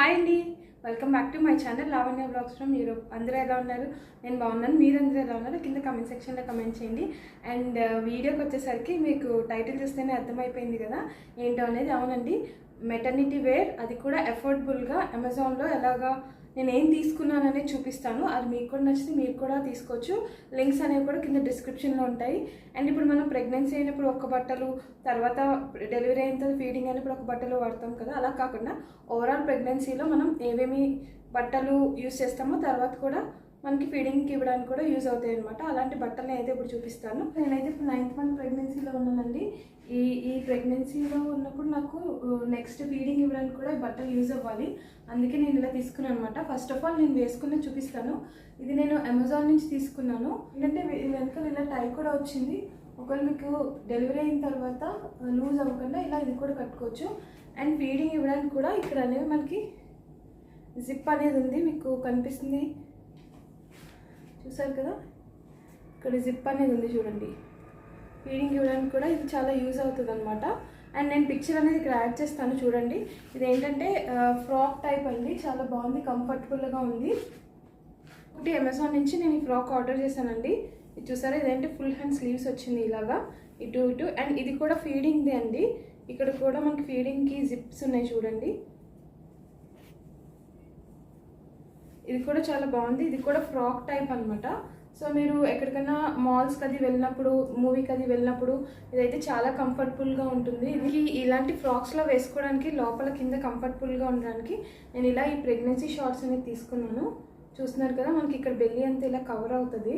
Hi అండి, welcome back to my channel Lavanya blogs from Europe. అందరూ ఎలా ఉన్నారు? నేను బాగున్నాను. మీరందరూ ఎలా ఉన్నారు? కింద కమెంట్ సెక్షన్లో కమెంట్ చేయండి. అండ్ వీడియోకి వచ్చేసరికి మీకు టైటిల్ చూస్తేనే అర్థమైపోయింది కదా ఏంటో అనేది. అవునండి, మెటర్నిటీ వేర్, అది కూడా అఫోర్డబుల్గా అమెజాన్లో ఎలాగా నేను ఏం తీసుకున్నాను అనేది చూపిస్తాను. అది మీకు కూడా నచ్చితే మీరు కూడా తీసుకోవచ్చు. లింక్స్ అనేవి కూడా కింద డిస్క్రిప్షన్లో ఉంటాయి. అండ్ ఇప్పుడు మనం ప్రెగ్నెన్సీ అయినప్పుడు ఒక బట్టలు, తర్వాత డెలివరీ అయిన తర్వాత ఫీడింగ్ అయినప్పుడు ఒక బట్టలు వాడతాం కదా, అలా కాకుండా ఓవరాల్ ప్రెగ్నెన్సీలో మనం ఏమేమి బట్టలు యూస్ చేస్తామో తర్వాత కూడా మనకి ఫీడింగ్కి ఇవ్వడానికి కూడా యూజ్ అవుతాయి అనమాట. అలాంటి బట్టలు అయితే ఇప్పుడు చూపిస్తాను. నేనైతే ఇప్పుడు 9th మంత్ ప్రెగ్నెన్సీలో ఉన్నానండి. ఈ ప్రెగ్నెన్సీలో ఉన్నప్పుడు నాకు నెక్స్ట్ ఫీడింగ్ ఇవ్వడానికి కూడా బట్టలు యూజ్ అవ్వాలి. అందుకే నేను ఇలా తీసుకున్నాను అనమాట. ఫస్ట్ ఆఫ్ ఆల్ నేను వేసుకున్న చూపిస్తాను. ఇది నేను అమెజాన్ నుంచి తీసుకున్నాను. ఏంటంటే వెనకాల ఇలా టై కూడా వచ్చింది. ఒకవేళ మీకు డెలివరీ అయిన తర్వాత లూజ్ అవ్వకుండా ఇలా ఇది కూడా కట్టుకోవచ్చు. అండ్ ఫీడింగ్ ఇవ్వడానికి కూడా ఇక్కడ అనేవి మనకి జిప్ అనేది ఉంది, మీకు కనిపిస్తుంది చూసారు కదా, ఇక్కడ జిప్ అనేది ఉంది చూడండి. ఫీడింగ్ ఇవ్వడానికి కూడా ఇది చాలా యూజ్ అవుతుంది అనమాట. అండ్ నేను పిక్చర్ అనేది ఇక్కడ యాడ్ చేస్తాను చూడండి. ఇది ఏంటంటే ఫ్రాక్ టైప్ అండి, చాలా బాగుంది, కంఫర్టబుల్గా ఉంది. ఒకటి అమెజాన్ నుంచి నేను ఈ ఫ్రాక్ ఆర్డర్ చేశానండి. ఇది చూసారా, ఇదేంటి ఫుల్ హ్యాండ్ స్లీవ్స్ వచ్చింది ఇలాగా ఇటు ఇటు. అండ్ ఇది కూడా ఫీడింగ్ది అండి. ఇక్కడ కూడా మనకి ఫీడింగ్కి జిప్స్ ఉన్నాయి చూడండి. ఇది కూడా చాలా బాగుంది. ఇది కూడా ఫ్రాక్ టైప్ అనమాట. సో మీరు ఎక్కడికైనా మాల్స్కి అది వెళ్ళినప్పుడు, మూవీకి అది వెళ్ళినప్పుడు ఇదైతే చాలా కంఫర్టబుల్గా ఉంటుంది. ఇది ఇలాంటి ఫ్రాక్స్లో వేసుకోవడానికి, లోపల కింద కంఫర్టబుల్గా ఉండడానికి నేను ఇలా ఈ ప్రెగ్నెన్సీ షార్ట్స్ అనేది తీసుకున్నాను. చూస్తున్నారు కదా, మనకి ఇక్కడ బెల్లి అంతా ఇలా కవర్ అవుతుంది.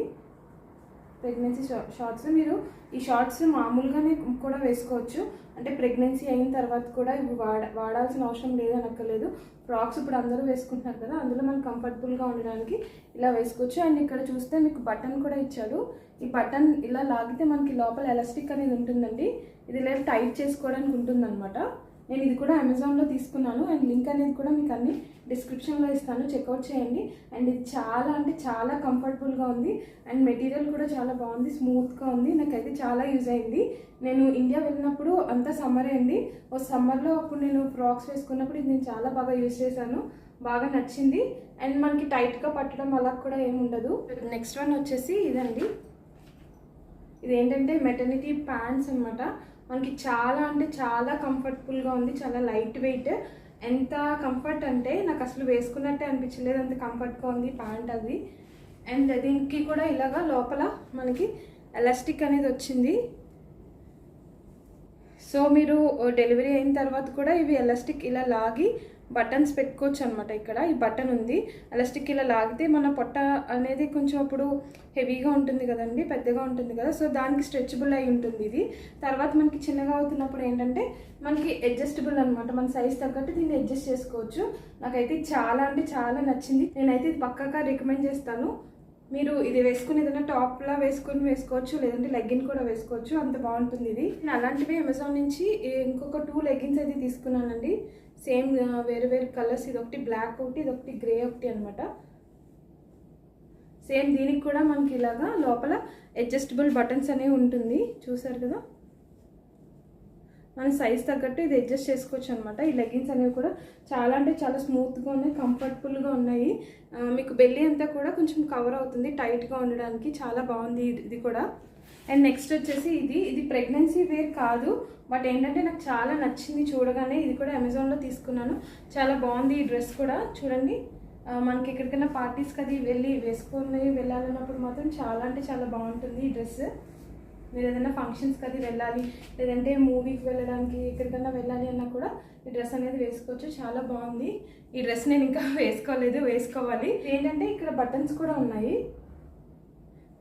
ప్రెగ్నెన్సీ షార్ట్స్ మీరు ఈ షార్ట్స్ మామూలుగానే కూడా వేసుకోవచ్చు. అంటే ప్రెగ్నెన్సీ అయిన తర్వాత కూడా ఇవి వాడాల్సిన అవసరం లేదనక్కర్లేదు. ఫ్రాక్స్ ఇప్పుడు అందరూ వేసుకుంటున్నారు కదా, అందులో మనకు కంఫర్టబుల్గా ఉండడానికి ఇలా వేసుకోవచ్చు. అండ్ ఇక్కడ చూస్తే మీకు బటన్ కూడా ఇచ్చాడు. ఈ బటన్ ఇలా లాగితే మనకి లోపల ఎలాస్టిక్ అనేది ఉంటుందండి. ఇది ఇలా టైట్ చేసుకోవడానికి ఉంటుందన్నమాట. నేను ఇది కూడా అమెజాన్లో తీసుకున్నాను. అండ్ లింక్ అనేది కూడా మీకు అన్ని డిస్క్రిప్షన్లో ఇస్తాను, చెక్అవుట్ చేయండి. అండ్ ఇది చాలా అంటే చాలా కంఫర్టబుల్గా ఉంది. అండ్ మెటీరియల్ కూడా చాలా బాగుంది, స్మూత్గా ఉంది. నాకైతే చాలా యూజ్ అయింది. నేను ఇండియా వెళ్ళినప్పుడు అంతా సమ్మర్ అయింది. ఓ సమ్మర్లో అప్పుడు నేను ఫ్రాక్స్ వేసుకున్నప్పుడు ఇది నేను చాలా బాగా యూజ్ చేశాను, బాగా నచ్చింది. అండ్ మనకి టైట్గా పట్టడం అలా కూడా ఏమి ఉండదు. నెక్స్ట్ వన్ వచ్చేసి ఇదండి. ఇదేంటంటే మెటర్నిటీ ప్యాంట్స్ అనమాట. మనకి చాలా అంటే చాలా కంఫర్టబుల్గా ఉంది, చాలా లైట్ వెయిట్. ఎంత కంఫర్ట్ అంటే నాకు అసలు వేసుకున్నట్టే అనిపించలేదు, అంత కంఫర్ట్గా ఉంది ప్యాంట్ అది. అండ్ దీనికి కూడా ఇలాగా లోపల మనకి ఎలాస్టిక్ అనేది వచ్చింది. సో మీరు డెలివరీ అయిన తర్వాత కూడా ఇవి ఎలాస్టిక్ ఇలా లాగి బటన్స్ పెట్టుకోవచ్చు అనమాట. ఇక్కడ ఈ బటన్ ఉంది, ఎలాస్టిక్ ఇలా లాగితే మన పొట్ట అనేది కొంచెం అప్పుడు హెవీగా ఉంటుంది కదండి, పెద్దగా ఉంటుంది కదా, సో దానికి స్ట్రెచబుల్ అయి ఉంటుంది ఇది. తర్వాత మనకి చిన్నగా అవుతున్నప్పుడు ఏంటంటే మనకి అడ్జస్టబుల్ అనమాట, మన సైజ్ తగ్గట్టు దీన్ని అడ్జస్ట్ చేసుకోవచ్చు. నాకైతే చాలా అంటే చాలా నచ్చింది. నేనైతే ఇది పక్కాగా రికమెండ్ చేస్తాను. మీరు ఇది వేసుకుని ఏదైనా టాప్లా వేసుకోవచ్చు, లేదంటే లెగ్గిన్ కూడా వేసుకోవచ్చు, అంత బాగుంటుంది ఇది. నేను అలాంటివి అమెజాన్ నుంచి ఇంకొక 2 లెగ్గిన్స్ అయితే తీసుకున్నానండి. సేమ్ వేరే వేరే కలర్స్, ఇది ఒకటి బ్లాక్ ఒకటి, ఇది ఒకటి గ్రే ఒకటి అనమాట. సేమ్ దీనికి కూడా మనకి ఇలాగా లోపల అడ్జస్టబుల్ బటన్స్ అనేవి ఉంటుంది, చూసారు కదా. మన సైజ్ తగ్గట్టు ఇది అడ్జస్ట్ చేసుకోవచ్చు అనమాట. ఈ లెగ్గిన్స్ అనేవి కూడా చాలా అంటే చాలా స్మూత్గా ఉన్నాయి, కంఫర్టబుల్గా ఉన్నాయి. మీకు బెల్లి అంతా కూడా కొంచెం కవర్ అవుతుంది, టైట్గా ఉండడానికి చాలా బాగుంది ఇది కూడా. అండ్ నెక్స్ట్ వచ్చేసి ఇది ప్రెగ్నెన్సీ వేర్ కాదు, బట్ ఏంటంటే నాకు చాలా నచ్చింది చూడగానే. ఇది కూడా అమెజాన్లో తీసుకున్నాను, చాలా బాగుంది. ఈ డ్రెస్ కూడా చూడండి, మనకి ఎక్కడికైనా పార్టీస్కి అది వేసుకొని వెళ్ళాలన్నప్పుడు మాత్రం చాలా అంటే చాలా బాగుంటుంది ఈ డ్రెస్. మీరు ఏదైనా ఫంక్షన్స్కి అది వెళ్ళాలి, లేదంటే మూవీకి వెళ్ళడానికి ఎక్కడికైనా వెళ్ళాలి అన్నా కూడా ఈ డ్రెస్ అనేది వేసుకోవచ్చు, చాలా బాగుంది. ఈ డ్రెస్ నేను ఇంకా వేసుకోలేదు, వేసుకోవాలి. ఏంటంటే ఇక్కడ బటన్స్ కూడా ఉన్నాయి,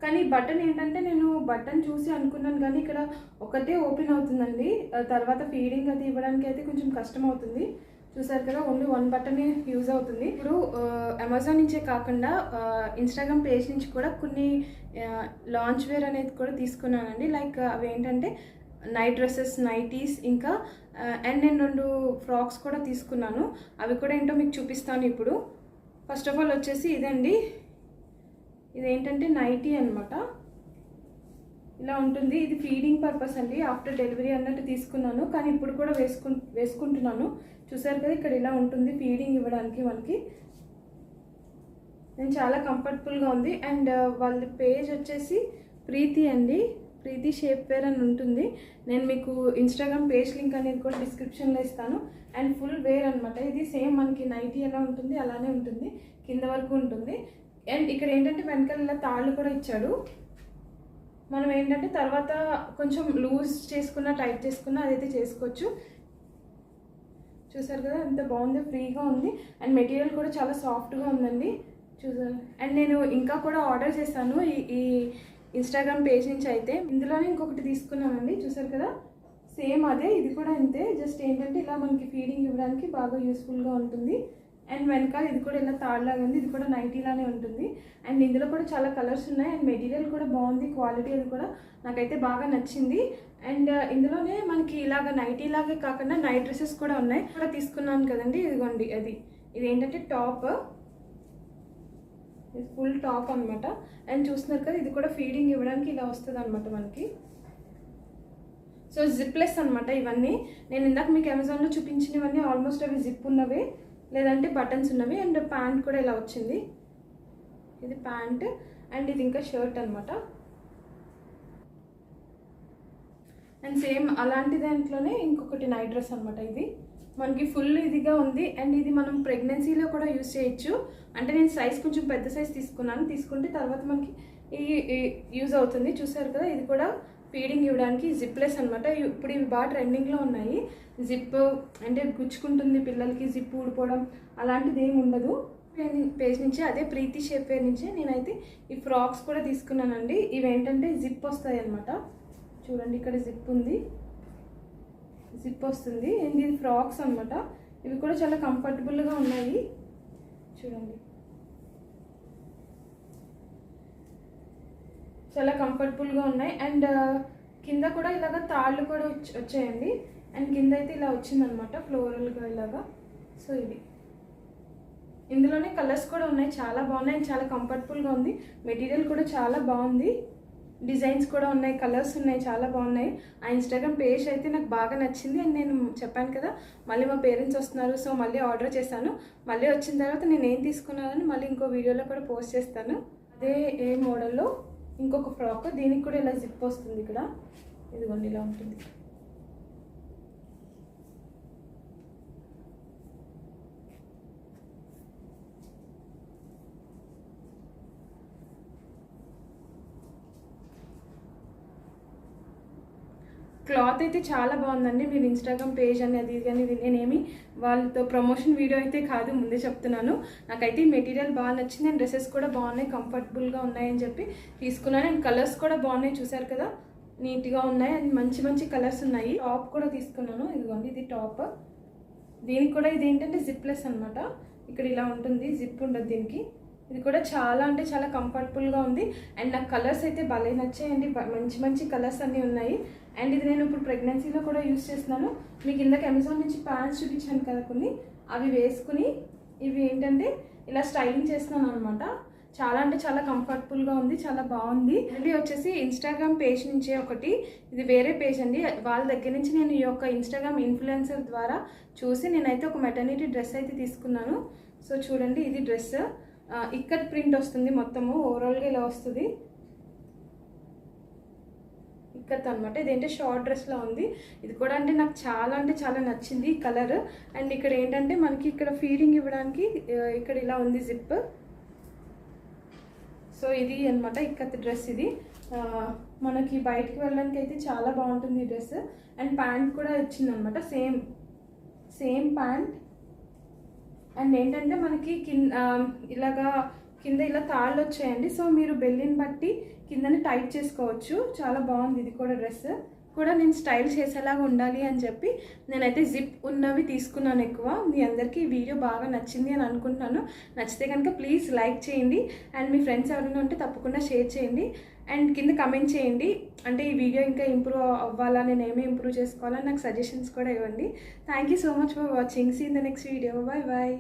కానీ బటన్ ఏంటంటే నేను బటన్ చూసి అనుకున్నాను, కానీ ఇక్కడ ఒకటే ఓపెన్ అవుతుందండి. తర్వాత ఫీడింగ్ అది ఇవ్వడానికి అయితే కొంచెం కష్టం అవుతుంది. చూసారు కదా, ఓన్లీ 1 బటన్ యూజ్ అవుతుంది. ఇప్పుడు అమెజాన్ నుంచే కాకుండా ఇన్స్టాగ్రామ్ పేజ్ నుంచి కూడా కొన్ని లాంచ్ వేర్ అనేది కూడా తీసుకున్నానండి. లైక్ అవి ఏంటంటే నైట్ డ్రెస్సెస్, నైటీస్, ఇంకా అండ్ నేను 2 ఫ్రాక్స్ కూడా తీసుకున్నాను. అవి కూడా ఏంటో మీకు చూపిస్తాను ఇప్పుడు. ఫస్ట్ ఆఫ్ ఆల్ వచ్చేసి ఇదండి, ఇదేంటంటే నైటీ అనమాట. ఇలా ఉంటుంది. ఇది ఫీడింగ్ పర్పస్ అండి, ఆఫ్టర్ డెలివరీ అన్నట్టు తీసుకున్నాను, కానీ ఇప్పుడు కూడా వేసుకుంటున్నాను. చూసారు కదా, ఇక్కడ ఇలా ఉంటుంది ఫీడింగ్ ఇవ్వడానికి మనకి. నేను చాలా కంఫర్టబుల్గా ఉంది. అండ్ వాళ్ళ పేజ్ వచ్చేసి ప్రీతి అండి, ప్రీతి షేప్ వేర్ అని ఉంటుంది. నేను మీకు ఇన్స్టాగ్రామ్ పేజ్ లింక్ అనేది కూడా డిస్క్రిప్షన్లో ఇస్తాను. అండ్ ఫుల్ వేర్ అనమాట. ఇది సేమ్ మనకి నైటీ ఎలా ఉంటుంది అలానే ఉంటుంది, కింద వరకు ఉంటుంది. అండ్ ఇక్కడ ఏంటంటే వెనకాల ఇలా తాళ్ళు కూడా ఇచ్చాడు. మనం ఏంటంటే తర్వాత కొంచెం లూజ్ చేసుకున్నా టైట్ చేసుకున్నా అదైతే చేసుకోవచ్చు. చూసారు కదా ఎంత బాగుంది, ఫ్రీగా ఉంది. అండ్ మెటీరియల్ కూడా చాలా సాఫ్ట్గా ఉందండి, చూసారు. అండ్ నేను ఇంకా కూడా ఆర్డర్ చేశాను ఈ ఇన్స్టాగ్రామ్ పేజ్ నుంచి. అయితే ఇందులోనే ఇంకొకటి తీసుకున్నానండి, చూసారు కదా, సేమ్ అదే. ఇది కూడా అంతే, జస్ట్ ఏంటంటే ఇలా మనకి ఫీడింగ్ ఇవ్వడానికి బాగా యూస్ఫుల్గా ఉంటుంది. అండ్ వెనకాల ఇది కూడా ఇలా తాళ్ళలాగా ఉంది, ఇది కూడా నైటీలానే ఉంటుంది. అండ్ ఇందులో కూడా చాలా కలర్స్ ఉన్నాయి. అండ్ మెటీరియల్ కూడా బాగుంది, క్వాలిటీ అది కూడా నాకైతే బాగా నచ్చింది. అండ్ ఇందులోనే మనకి ఇలాగ నైటీలాగే కాకుండా నైట్ డ్రెస్సెస్ కూడా ఉన్నాయి, కూడా తీసుకున్నాను కదండి. ఇదిగోండి, ఇది ఏంటంటే టాప్, ఇది ఫుల్ టాప్ అనమాట. అండ్ చూస్తున్నారు కదా, ఇది కూడా ఫీడింగ్ ఇవ్వడానికి ఇలా వస్తుంది అనమాట మనకి. సో జిప్లెస్ అనమాట ఇవన్నీ. నేను ఇందాక మీకు అమెజాన్లో చూపించినవన్నీ ఆల్మోస్ట్ అవి జిప్ ఉన్నవే, లేదంటే బటన్స్ ఉన్నవి. అండ్ ప్యాంట్ కూడా ఇలా వచ్చింది, ఇది ప్యాంట్. అండ్ ఇది ఇంకా షర్ట్ అనమాట. అండ్ సేమ్ అలాంటి దాంట్లోనే ఇంకొకటి నైట్ డ్రెస్ అనమాట. ఇది మనకి ఫుల్ ఇదిగా ఉంది. అండ్ ఇది మనం ప్రెగ్నెన్సీలో కూడా యూస్ చేయొచ్చు. అంటే నేను సైజ్ కొంచెం పెద్ద సైజ్ తీసుకున్నాను, తీసుకుంటే తర్వాత మనకి యూజ్ అవుతుంది. చూసారు కదా, ఇది కూడా ఫీడింగ్ ఇవ్వడానికి జిప్లెస్ అనమాట. ఇప్పుడు ఇవి బాగా ట్రెండింగ్లో ఉన్నాయి. జిప్ అంటే గుచ్చుకుంటుంది పిల్లలకి, జిప్ ఊడిపోవడం అలాంటిది ఏమి ఉండదు. పేజ్ నుంచి, అదే ప్రీతి షేప్ వేర్ నుంచి నేనైతే ఈ ఫ్రాక్స్ కూడా తీసుకున్నానండి. ఇవి ఏంటంటే జిప్ వస్తాయి అనమాట. చూడండి, ఇక్కడ జిప్ ఉంది, జిప్ వస్తుంది. అండ్ ఇది ఫ్రాక్స్ అనమాట. ఇవి కూడా చాలా కంఫర్టబుల్గా ఉన్నాయి, చూడండి, చాలా కంఫర్టబుల్గా ఉన్నాయి. అండ్ కింద కూడా ఇలాగ తాళ్ళు కూడా వచ్చాయండి. అండ్ కింద అయితే ఇలా వచ్చిందనమాట ఫ్లోరల్గా ఇలాగా. సో ఇది ఇందులోనే కలర్స్ కూడా ఉన్నాయి, చాలా బాగున్నాయి. అండ్ చాలా కంఫర్టబుల్గా ఉంది. మెటీరియల్ కూడా చాలా బాగుంది, డిజైన్స్ కూడా ఉన్నాయి, కలర్స్ ఉన్నాయి, చాలా బాగున్నాయి. ఆ ఇన్స్టాగ్రామ్ పేజ్ అయితే నాకు బాగా నచ్చింది. అండ్ నేను చెప్పాను కదా, మళ్ళీ మా పేరెంట్స్ వస్తున్నారు, సో మళ్ళీ ఆర్డర్ చేశాను. మళ్ళీ వచ్చిన తర్వాత నేను ఏం తీసుకున్నానని మళ్ళీ ఇంకో వీడియోలో కూడా పోస్ట్ చేస్తాను. అదే ఏ మోడల్లో ఇంకొక ఫ్రాక్, దీనికి కూడా ఇలా జిప్ వస్తుంది. ఇక్కడ ఇదిగోండి ఇలా ఉంటుంది. క్లాత్ అయితే చాలా బాగుందండి. మీరు ఇన్స్టాగ్రామ్ పేజ్ అని అది కానీ నేనేమి వాళ్ళతో ప్రమోషన్ వీడియో అయితే కాదు, ముందే చెప్తున్నాను. నాకైతే ఈ మెటీరియల్ బాగా నచ్చింది. అండ్ డ్రెస్సెస్ కూడా బాగున్నాయి, కంఫర్టబుల్గా ఉన్నాయని చెప్పి తీసుకున్నాను. అండ్ కలర్స్ కూడా బాగున్నాయి, చూసారు కదా, నీట్గా ఉన్నాయి. అండ్ మంచి మంచి కలర్స్ ఉన్నాయి. టాప్ కూడా తీసుకున్నాను, ఇదిగోండి, ఇది టాప్. దీనికి కూడా ఇది ఏంటంటే జిప్లెస్ అనమాట. ఇక్కడ ఇలా ఉంటుంది, జిప్ ఉండదు దీనికి. ఇది కూడా చాలా అంటే చాలా కంఫర్టబుల్గా ఉంది. అండ్ నాకు కలర్స్ అయితే భలే నచ్చాయండి, మంచి మంచి కలర్స్ అన్నీ ఉన్నాయి. అండ్ ఇది నేను ఇప్పుడు ప్రెగ్నెన్సీలో కూడా యూస్ చేస్తున్నాను. మీకు ఇందాక అమెజాన్ నుంచి ప్యాంట్స్ చూపించాను కదా కొన్ని, అవి వేసుకుని ఇవి ఏంటంటే ఇలా స్టైలింగ్ చేస్తున్నాను అనమాట. చాలా అంటే చాలా కంఫర్టబుల్గా ఉంది, చాలా బాగుంది. ఇది వచ్చేసి ఇన్స్టాగ్రామ్ పేజ్ నుంచే ఒకటి, ఇది వేరే పేజ్ అండి. వాళ్ళ దగ్గర నుంచి నేను ఈ యొక్క ఇన్స్టాగ్రామ్ ఇన్ఫ్లుయెన్సర్ ద్వారా చూసి నేనైతే ఒక మెటర్నిటీ డ్రెస్ అయితే తీసుకున్నాను. సో చూడండి, ఇది డ్రెస్ ఇక్కత్ ప్రింట్ వస్తుంది, మొత్తము ఓవరాల్గా ఇలా వస్తుంది, ఇక్కత్ అనమాట. ఇదేంటే షార్ట్ డ్రెస్లో ఉంది. ఇది కూడా అంటే నాకు చాలా అంటే చాలా నచ్చింది ఈ కలర్. అండ్ ఇక్కడ ఏంటంటే మనకి ఇక్కడ ఫీడింగ్ ఇవ్వడానికి ఇక్కడ ఇలా ఉంది జిప్. సో ఇది అనమాట ఇక్కత్ డ్రెస్. ఇది మనకి బయటికి వెళ్ళడానికి అయితే చాలా బాగుంటుంది ఈ డ్రెస్. అండ్ ప్యాంట్ కూడా వచ్చిందనమాట, సేమ్ ప్యాంట్. అండ్ ఏంటంటే మనకి ఇలాగా కింద ఇలా తాళ్ళు వచ్చాయండి. సో మీరు బెల్లిని బట్టి కిందని టైట్ చేసుకోవచ్చు, చాలా బాగుంది. ఇది కూడా డ్రెస్ కూడా నేను స్టైల్ చేసేలాగా ఉండాలి అని చెప్పి నేనైతే జిప్ ఉన్నవి తీసుకున్నాను ఎక్కువ. మీ అందరికీ ఈ వీడియో బాగా నచ్చింది అని అనుకుంటున్నాను. నచ్చితే కనుక ప్లీజ్ లైక్ చేయండి. అండ్ మీ ఫ్రెండ్స్ ఎవరైనా ఉంటే తప్పకుండా షేర్ చేయండి. అండ్ కింద కమెంట్ చేయండి, అంటే ఈ వీడియో ఇంకా ఇంప్రూవ్ అవ్వాలా, నేను ఏమీ ఇంప్రూవ్ చేసుకోవాలని నాకు సజెషన్స్ కూడా ఇవ్వండి. Thank you so much for watching. See in the next video. Bye bye.